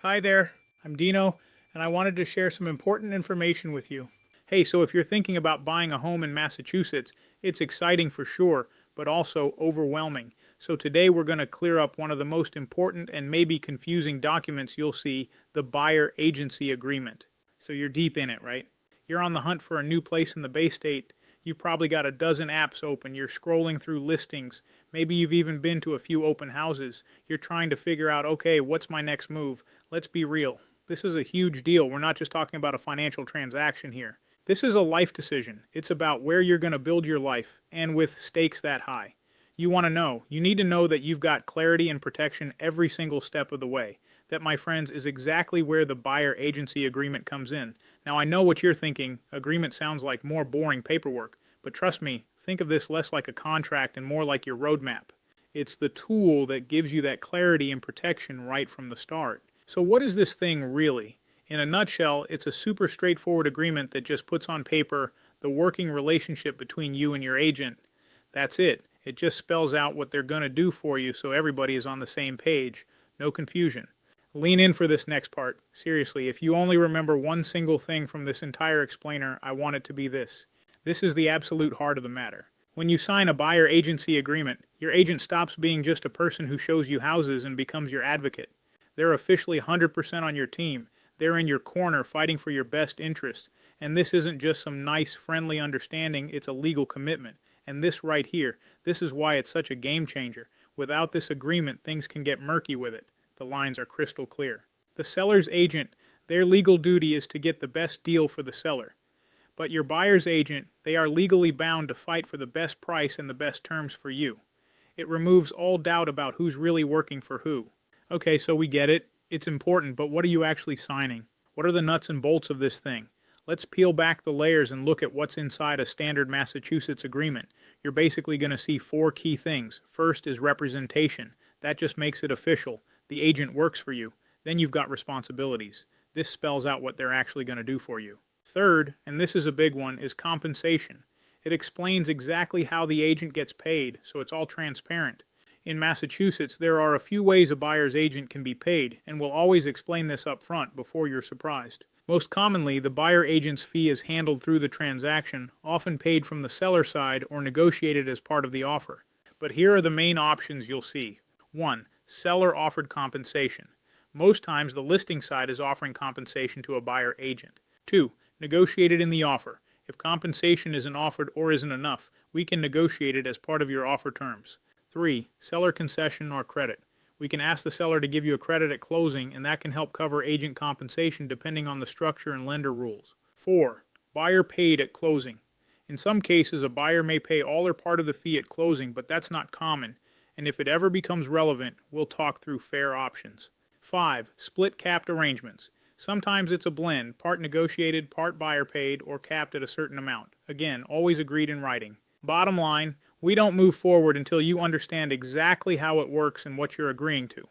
Hi there, I'm Dino, and I wanted to share some important information with you. Hey, so if you're thinking about buying a home in Massachusetts, it's exciting for sure, but also overwhelming. So today we're going to clear up one of the most important and maybe confusing documents you'll see, the buyer agency agreement. So you're deep in it, right? You're on the hunt for a new place in the Bay State. You've probably got a dozen apps open. You're scrolling through listings. Maybe you've even been to a few open houses. You're trying to figure out, okay, what's my next move? Let's be real. This is a huge deal. We're not just talking about a financial transaction here. This is a life decision. It's about where you're going to build your life, and with stakes that high. You want to know. You need to know that you've got clarity and protection every single step of the way. That, my friends, is exactly where the buyer agency agreement comes in. Now, I know what you're thinking. Agreement sounds like more boring paperwork. But trust me, think of this less like a contract and more like your roadmap. It's the tool that gives you that clarity and protection right from the start. So what is this thing really? In a nutshell, it's a super straightforward agreement that just puts on paper the working relationship between you and your agent. That's it. It just spells out what they're going to do for you so everybody is on the same page. No confusion. Lean in for this next part. Seriously, if you only remember one single thing from this entire explainer, I want it to be this. This is the absolute heart of the matter. When you sign a buyer agency agreement, your agent stops being just a person who shows you houses and becomes your advocate. They're officially 100% on your team. They're in your corner fighting for your best interests. And this isn't just some nice, friendly understanding, it's a legal commitment. And this right here, this is why it's such a game changer. Without this agreement, things can get murky with it. The lines are crystal clear. The seller's agent, their legal duty is to get the best deal for the seller. But your buyer's agent, they are legally bound to fight for the best price and the best terms for you. It removes all doubt about who's really working for who. Okay, so we get it. It's important, but what are you actually signing? What are the nuts and bolts of this thing? Let's peel back the layers and look at what's inside a standard Massachusetts agreement. You're basically going to see four key things. First is representation. That just makes it official. The agent works for you. Then you've got responsibilities. This spells out what they're actually going to do for you. Third, and this is a big one, is compensation. It explains exactly how the agent gets paid, so it's all transparent. In Massachusetts, there are a few ways a buyer's agent can be paid, and we'll always explain this up front before you're surprised. Most commonly, the buyer agent's fee is handled through the transaction, often paid from the seller side or negotiated as part of the offer. But here are the main options you'll see. 1. Seller offered compensation. Most times, the listing side is offering compensation to a buyer agent. 2. Negotiated in the offer. If compensation isn't offered or isn't enough, we can negotiate it as part of your offer terms. 3. Seller concession or credit. We can ask the seller to give you a credit at closing, and that can help cover agent compensation depending on the structure and lender rules. 4. Buyer paid at closing. In some cases, a buyer may pay all or part of the fee at closing, but that's not common, and if it ever becomes relevant, we'll talk through fair options. 5. Split capped arrangements. Sometimes it's a blend, part negotiated, part buyer paid, or capped at a certain amount. Again, always agreed in writing. Bottom line, we don't move forward until you understand exactly how it works and what you're agreeing to.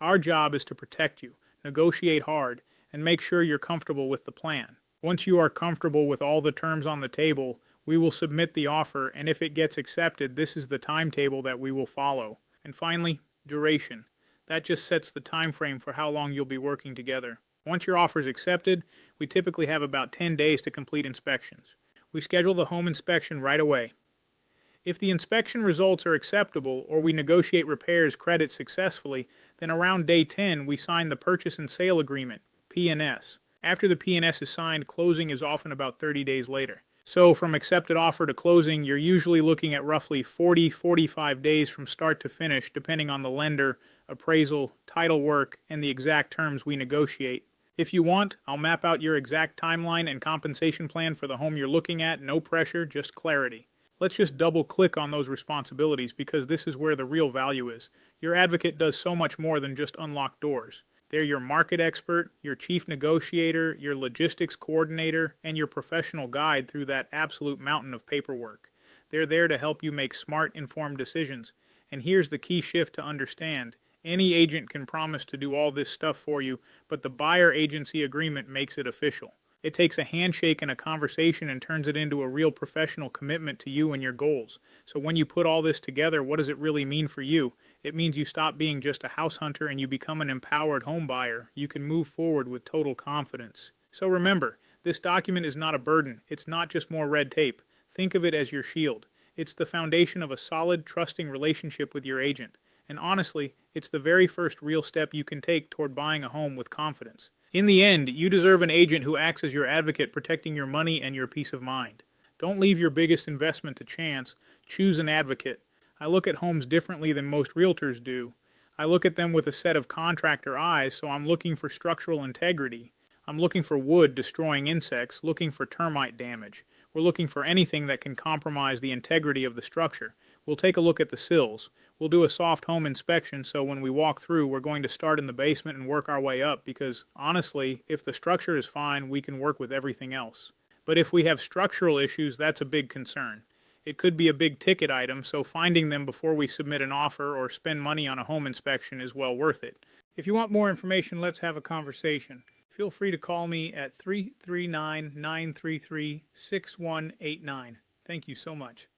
Our job is to protect you, negotiate hard, and make sure you're comfortable with the plan. Once you are comfortable with all the terms on the table, we will submit the offer, and if it gets accepted, this is the timetable that we will follow. And finally, duration. That just sets the time frame for how long you'll be working together. Once your offer is accepted, we typically have about 10 days to complete inspections. We schedule the home inspection right away. If the inspection results are acceptable or we negotiate repairs credit successfully, then around day 10 we sign the purchase and sale agreement, P&S. After the P&S is signed, closing is often about 30 days later. So from accepted offer to closing, you're usually looking at roughly 40-45 days from start to finish, depending on the lender, appraisal, title work, and the exact terms we negotiate. If you want, I'll map out your exact timeline and compensation plan for the home you're looking at. No pressure, just clarity. Let's just double click on those responsibilities because this is where the real value is. Your advocate does so much more than just unlock doors. They're your market expert, your chief negotiator, your logistics coordinator, and your professional guide through that absolute mountain of paperwork. They're there to help you make smart, informed decisions. And here's the key shift to understand. Any agent can promise to do all this stuff for you, but the buyer agency agreement makes it official. It takes a handshake and a conversation and turns it into a real professional commitment to you and your goals. So when you put all this together, what does it really mean for you? It means you stop being just a house hunter and you become an empowered home buyer. You can move forward with total confidence. So remember, this document is not a burden. It's not just more red tape. Think of it as your shield. It's the foundation of a solid, trusting relationship with your agent. And honestly, it's the very first real step you can take toward buying a home with confidence. In the end, you deserve an agent who acts as your advocate, protecting your money and your peace of mind. Don't leave your biggest investment to chance. Choose an advocate. I look at homes differently than most realtors do. I look at them with a set of contractor eyes, so I'm looking for structural integrity. I'm looking for wood destroying insects, looking for termite damage. We're looking for anything that can compromise the integrity of the structure. We'll take a look at the sills. We'll do a soft home inspection, so when we walk through, we're going to start in the basement and work our way up because, honestly, if the structure is fine, we can work with everything else. But if we have structural issues, that's a big concern. It could be a big ticket item, so finding them before we submit an offer or spend money on a home inspection is well worth it. If you want more information, let's have a conversation. Feel free to call me at 339-933-6189. Thank you so much.